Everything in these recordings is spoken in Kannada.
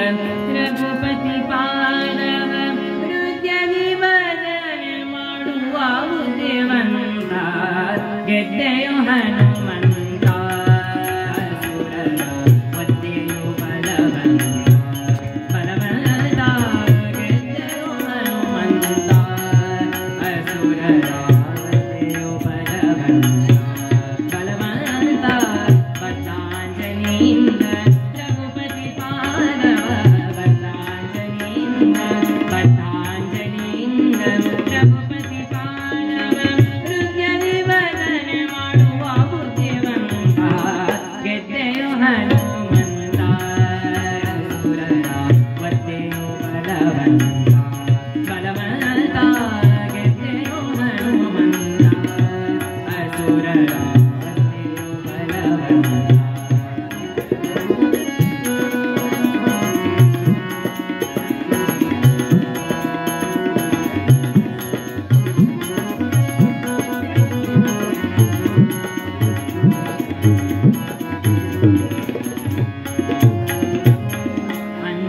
रघुपति पालव हृदयದಿ ಭಜನೆ ಮಾಡುವ ಬುದ್ಧಿವಂತ ಗೆದ್ದೆಯು ಹನುಮಂತ ಅಸುರರ ಒದ್ದೆಯು ಬಲವಂತ ಬಲವಂತ ಗೆದ್ದೆಯು ಹನುಮಂತ ಅಸುರರ ಒದ್ದೆಯು ಬಲವಂತ ಬಲವಂತ ಬದ್ದಾಂಜನಿಯಿಂದ ರಘುಪತಿ ಪಾಲವ ಬದ್ದಾಂಜನಿಯಿಂದ ರಘುಪತಿ ಪಾಲವ ಹೃದಯದಿ ಭಜನೆ ಮಾಡುವ ಬುದ್ಧಿವಂತ ಗೆದ್ದೆಯು ಹನುಮಂತ ಅಸುರರ ಒದ್ದೆಯು ಬಲವಂತ ಬಲವಂತ ಗೆದ್ದೆಯು ಹನುಮಂತ ಅಸುರರ ಒದ್ದೆಯು ಬಲವಂತ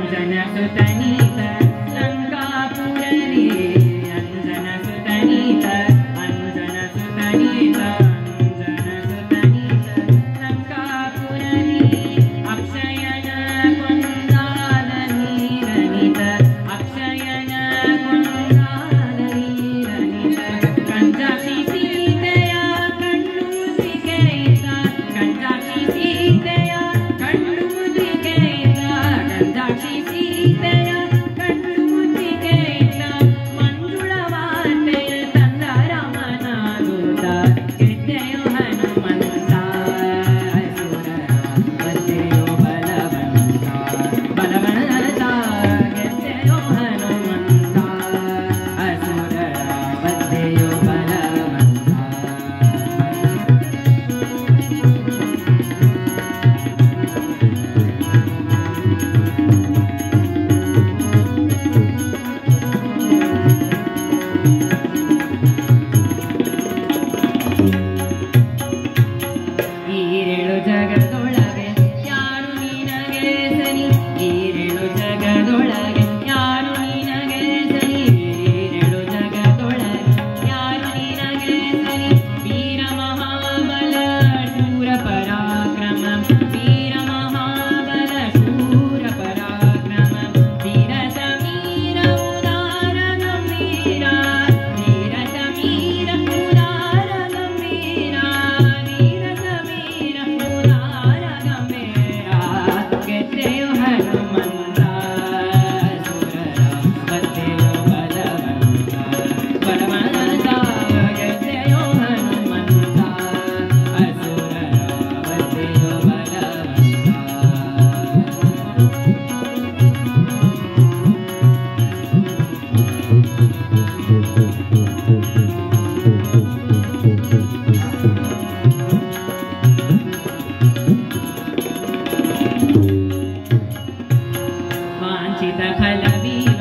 अंजनसुतनीत लंकापुरी अंजनसुतनीत अंजनसुतनीत अंजनसुतनीत लंकापुरी अक्षयन कुंदाल नीरनित अक्षयन कुंदाल नीरनित कंजाक्षी सीतेय कण्णुदिकेत कंजाक्षी सीतेय कण्णुदिकेत कंजाक्षी सीतेय कण्णुदिकेत मंजुळवार्ತೆಯ ತಂದ ರಾಮನಾದೂತ ಗೆದ್ದೆಯು ಹನುಮಂತ ಅಸುರರ ಒದ್ದೆಯು ಬಲವಂತ ಬಲವಂತ ಗೆದ್ದೆಯು ಹನುಮಂತ ಅಸುರರ ಒದ್ದೆಯು ಬಲವಂತ ಈರೇಳು ಜಗದೊಳಗೆ ಯಾರು ನಿನಗೆ ಸರಿ ಈರೇಳು ಜಗದೊಳಗೆ ಯಾರು ನಿನಗೆ ಸರಿ ಈರೇಳು ಜಗದೊಳಗೆ ಯಾರು ನಿನಗೆ ಸರಿ ವೀರ ಮಹಾಬಲ ಶೂರ ಪರಾಕ್ರಮ ವೀರ ಮಹಾಬಲ ಶೂರ ಪರಾಕ್ರಮ ವೀರ ಸಮೀರ ಉದಾರ ಗಂಭೀರ ವೀರ ಸಮೀರ ಉದಾರ ಗಂಭೀರ ವೀರ ಸಮೀರ ಉದಾರ ಗಂಭೀರ ಗೆದ್ದೆಯು ಹನುಮಂತ ಅಸುರರ ಒದ್ದೆಯು ಬಲವಂತ ಬಲವಂತ ಗೆದ್ದೆಯು ಹನುಮಂತ ಅಸುರರ ಒದ್ದೆಯು ಬಲವಂತ वाञ्छित फलवीर